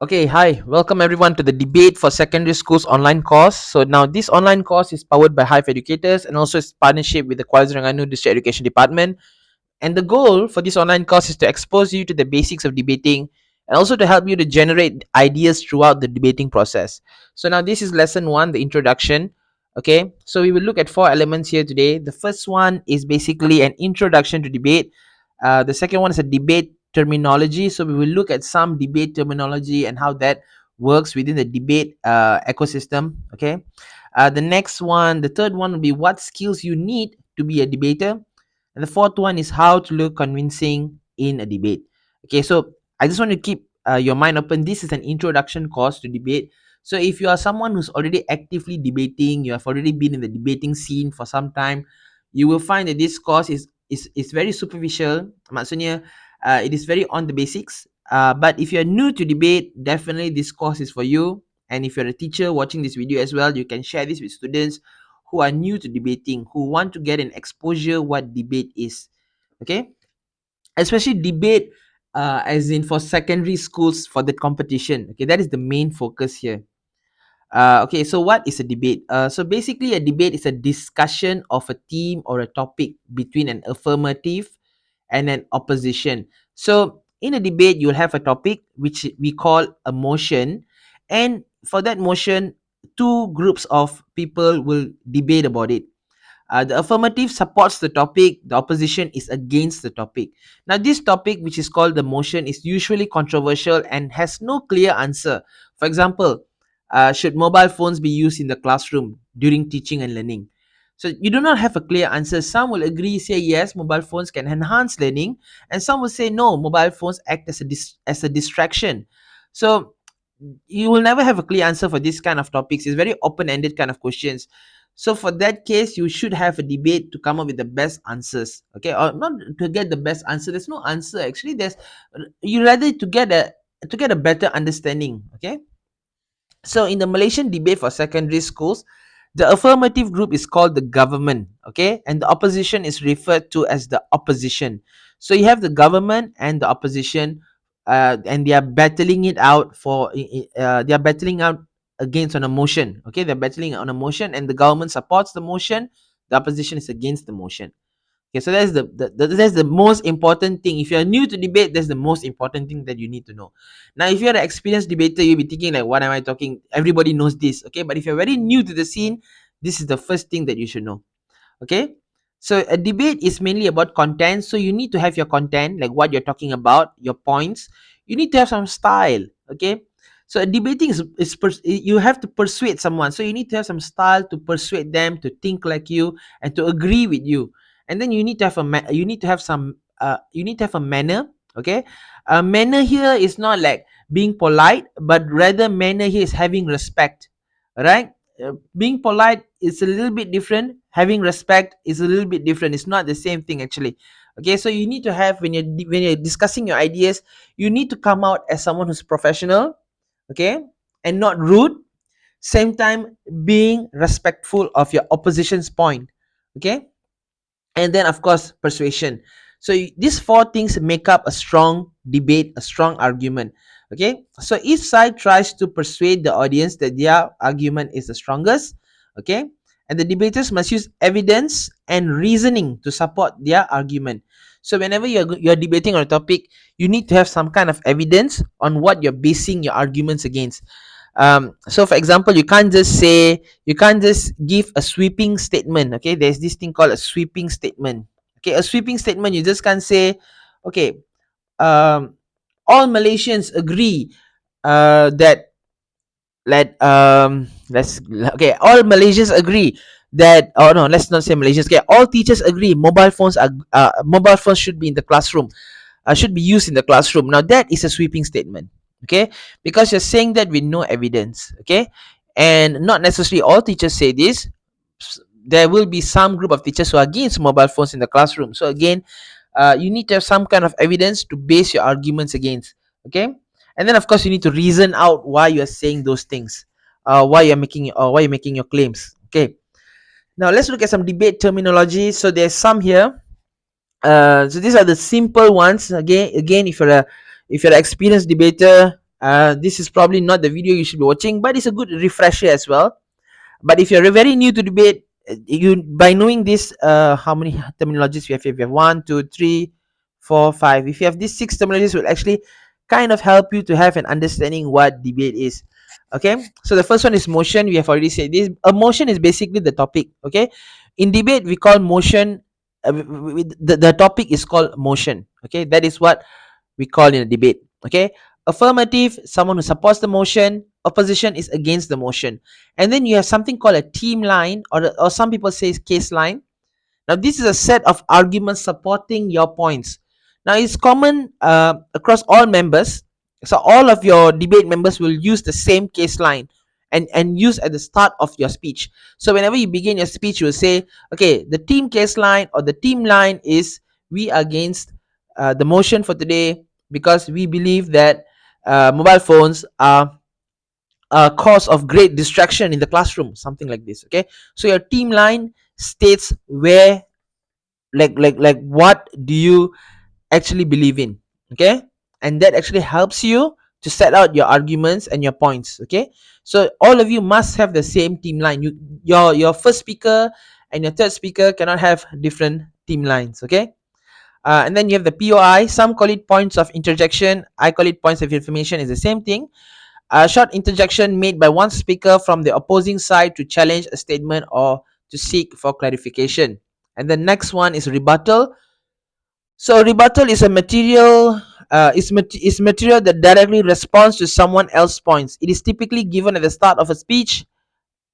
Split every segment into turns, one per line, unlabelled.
Okay, hi. Welcome everyone to the Debate for Secondary Schools online course. So now this online course is powered by HIVE Educators and also its partnership with the Kuala Terengganu District Education Department. And the goal for this online course is to expose you to the basics of debating and also to help you to generate ideas throughout the debating process. So now this is lesson 1, the introduction. Okay, so we will look at 4 elements here today. The first one is basically an introduction to debate. The second one is a debate terminology. So we will look at some debate terminology and how that works within the debate ecosystem. Okay. The next one, the third one will be what skills you need to be a debater. And the fourth one is how to look convincing in a debate. Okay, so I just want to keep your mind open. This is an introduction course to debate. So if you are someone who's already actively debating, you have already been in the debating scene for some time, you will find that this course is very superficial. Maksudnya, it is very on the basics. But if you're new to debate, definitely this course is for you. And if you're a teacher watching this video as well, you can share this with students who are new to debating, who want to get an exposure what debate is. Okay, especially debate, as in for secondary schools for the competition. Okay, that is the main focus here. Okay, so what is a debate? So basically, a debate is a discussion of a theme or a topic between an affirmative and an opposition. So in a debate, you'll have a topic which we call a motion, and for that motion, two groups of people will debate about it. The affirmative supports the topic, the opposition is against the topic. Now, this topic, which is called the motion, is usually controversial and has no clear answer. For example, should mobile phones be used in the classroom during teaching and learning? So, you do not have a clear answer. Some will agree, say yes, mobile phones can enhance learning, and some will say no, mobile phones act as as a distraction. So, you will never have a clear answer for this kind of topics. It's very open-ended kind of questions. So for that case, you should have a debate to come up with the best answers. Okay, or not to get the best answer. There's no answer actually. There's you rather to get a better understanding. Okay. So in the Malaysian debate for secondary schools, the affirmative group is called the government, okay, and the opposition is referred to as the opposition. So you have the government and the opposition, and they are battling it out they are battling out against on a motion. Okay, they're battling on a motion, and the government supports the motion. The opposition is against the motion. Okay, so that's that's the most important thing. If you're new to debate, that's the most important thing that you need to know. Now, if you're an experienced debater, you'll be thinking like, "What am I talking?" Everybody knows this, okay? But if you're very new to the scene, this is the first thing that you should know. Okay, so a debate is mainly about content. So you need to have your content, like what you're talking about, your points. You need to have some style. Okay, so debating you have to persuade someone. So you need to have some style to persuade them to think like you and to agree with you. And then you need to have you need to have some you need to have a manner. Okay, a manner here is not like being polite, but rather manner here is having respect. Right, being polite is a little bit different, having respect is a little bit different. It's not the same thing actually. Okay, so you need to have, when you're discussing your ideas, you need to come out as someone who's professional, okay, and not rude, same time being respectful of your opposition's point. Okay, and then of course persuasion. So these four things make up a strong debate, a strong argument. Okay, so each side tries to persuade the audience that their argument is the strongest. Okay, and the debaters must use evidence and reasoning to support their argument. So whenever you're debating on a topic, you need to have some kind of evidence on what you're basing your arguments against. So for example, you can't just give a sweeping statement. Okay, there's this thing called a sweeping statement. Okay, a sweeping statement, you just can't say, okay, um all Malaysians agree that let's okay, all Malaysians agree that, oh no, let's not say Malaysians, okay, all teachers agree mobile phones should be in the classroom, should be used in the classroom. Now that is a sweeping statement, okay, because you're saying that with no evidence, okay, and not necessarily all teachers say this. There will be some group of teachers who are against mobile phones in the classroom. So again, you need to have some kind of evidence to base your arguments against. Okay, and then of course you need to reason out why you are saying those things, why you're making your claims. Okay, now let's look at some debate terminology. So there's some here. So these are the simple ones. Again, if you're an experienced debater, This is probably not the video you should be watching, but it's a good refresher as well. But if you're very new to debate, you by knowing this, how many terminologies we have here? We have 1, 2, 3, 4, 5. If you have these 6 terminologies, will actually kind of help you to have an understanding what debate is. Okay, so the first one is motion. We have already said this. A motion is basically the topic. Okay, in debate we call motion. The topic is called motion. Okay, that is what we call in a debate. Okay, affirmative, someone who supports the motion. Opposition is against the motion. And then you have something called a team line, or some people say case line. Now this is a set of arguments supporting your points. Now it's common across all members. So all of your debate members will use the same case line and use at the start of your speech. So whenever you begin your speech, you will say, okay, the team case line or the team line is we are against the motion for today because we believe that mobile phones are a cause of great distraction in the classroom, something like this. Okay, so your team line states where, like what do you actually believe in. Okay, and that actually helps you to set out your arguments and your points. Okay, so all of you must have the same team line. Your first speaker and your third speaker cannot have different team lines. Okay, and then you have the POI. Some call it points of interjection, I call it points of information. Is the same thing. A short interjection made by one speaker from the opposing side to challenge a statement or to seek for clarification. And the next one is rebuttal. So rebuttal is a material is material that directly responds to someone else's points. It is typically given at the start of a speech.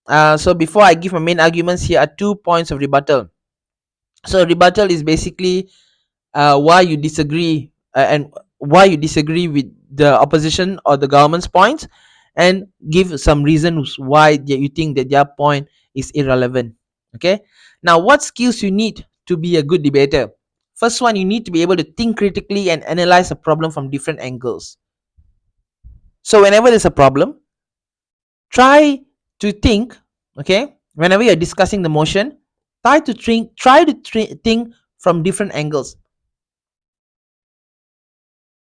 So before I give my main arguments, here are 2 points of rebuttal. So rebuttal is basically why you disagree and why you disagree with the opposition or the government's points, and give some reasons why you think that their point is irrelevant. Okay, now what skills you need to be a good debater? First one, you need to be able to think critically and analyze a problem from different angles. So whenever there's a problem, try to think. Okay, whenever you're discussing the motion, try to think from different angles.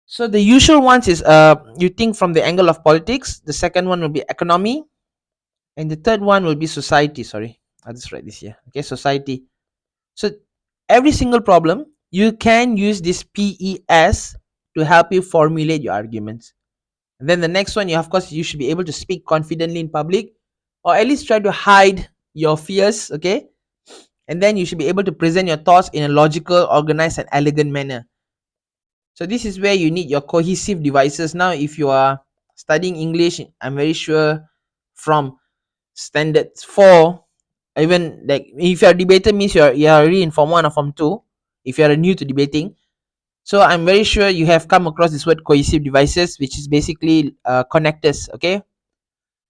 So the usual ones is you think from the angle of politics. The second one will be economy, and the third one will be society. Sorry, I'll just write this here. Okay, society. So every single problem you can use this PES to help you formulate your arguments. And then the next one, of course, you should be able to speak confidently in public, or at least try to hide your fears. Okay, and then you should be able to present your thoughts in a logical, organized, and elegant manner. So this is where you need your cohesive devices. Now, if you are studying English, I'm very sure from standard 4, even like if you're a debater, means you're already in form 1 or form 2. If you're new to debating, so I'm very sure you have come across this word cohesive devices, which is basically connectors. Okay,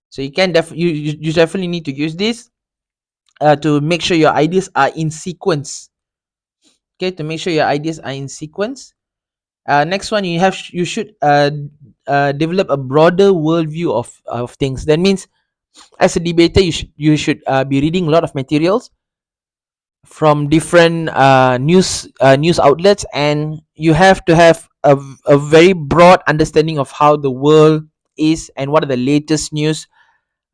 so you can you definitely need to use this to make sure your ideas are in sequence. Okay, to make sure your ideas are in sequence. Next one, you should develop a broader worldview of things. That means, as a debater, you should be reading a lot of materials from different news outlets, and you have to have a very broad understanding of how the world is and what are the latest news.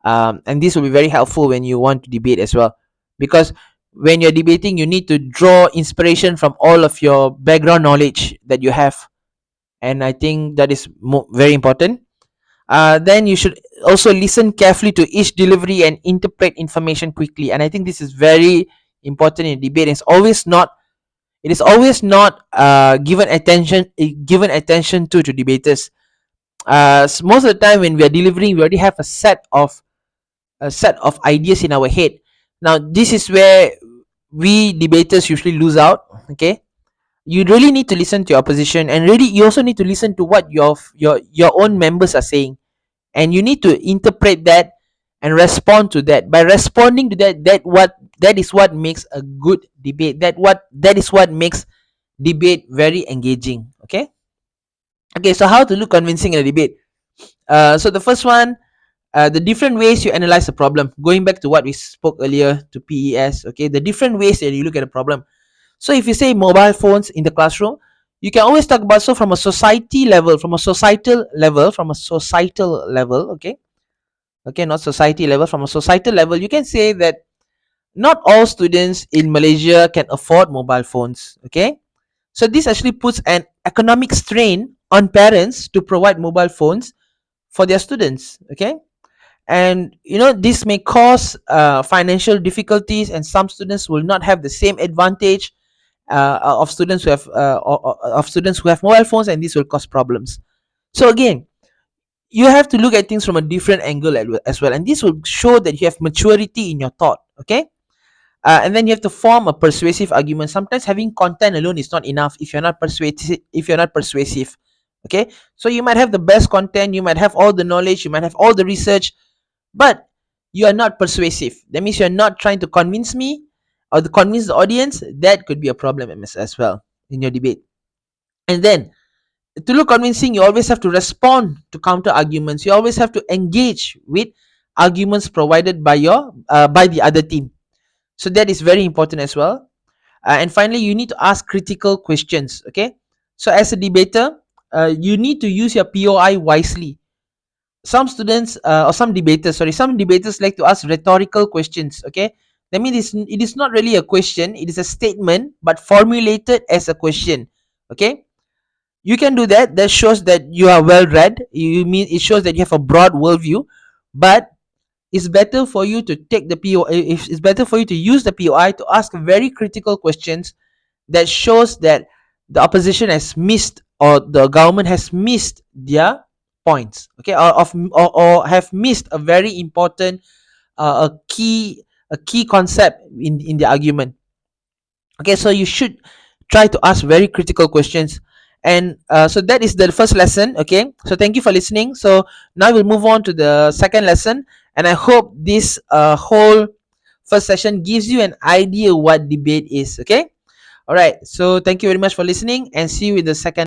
And this will be very helpful when you want to debate as well, because when you're debating, you need to draw inspiration from all of your background knowledge that you have, and I think that is very important. Then you should also listen carefully to each delivery and interpret information quickly, and I think this is very important in debate. It is always not given attention to debaters. Most of the time when we are delivering, we already have a set of ideas in our head. Now this is where we debaters usually lose out. Okay, you really need to listen to your opposition, and really you also need to listen to what your own members are saying, and you need to interpret that and respond to that. By responding to that is what makes a good debate. That is what makes debate very engaging. Okay, so how to look convincing in a debate? So the first one, the different ways you analyze a problem, going back to what we spoke earlier to PES. Okay, the different ways that you look at a problem. So if you say mobile phones in the classroom, You can always talk about, so from a society level, okay, okay, not society level, from a societal level, you can say that not all students in Malaysia can afford mobile phones. Okay, so this actually puts an economic strain on parents to provide mobile phones for their students. Okay, and this may cause financial difficulties, and some students will not have the same advantage of students who have mobile phones, and this will cause problems. So again, you have to look at things from a different angle as well, and this will show that you have maturity in your thought. Okay, and then you have to form a persuasive argument. Sometimes having content alone is not enough if you're not persuasive. Okay, so you might have the best content, you might have all the knowledge, you might have all the research, but you are not persuasive. That means you're not trying to convince me or to convince the audience. That could be a problem as well in your debate. And then, to look convincing, you always have to respond to counter arguments. You always have to engage with arguments provided by by the other team. So that is very important as well. And finally, you need to ask critical questions. Okay, so as a debater, you need to use your POI wisely. Some debaters like to ask rhetorical questions. Okay, that means it is not really a question, it is a statement but formulated as a question. Okay, you can do that. That shows that you are well read. It shows that you have a broad worldview. But it's better for you to take the POI. It's better for you to use the POI to ask very critical questions that shows that the opposition has missed, or the government has missed their points. Okay, or have missed a very important a key concept in the argument. Okay, so you should try to ask very critical questions. And so that is the first lesson. Okay, so thank you for listening. So now we'll move on to the second lesson, and I hope this whole first session gives you an idea what debate is. Okay, all right, so thank you very much for listening, and see you in the second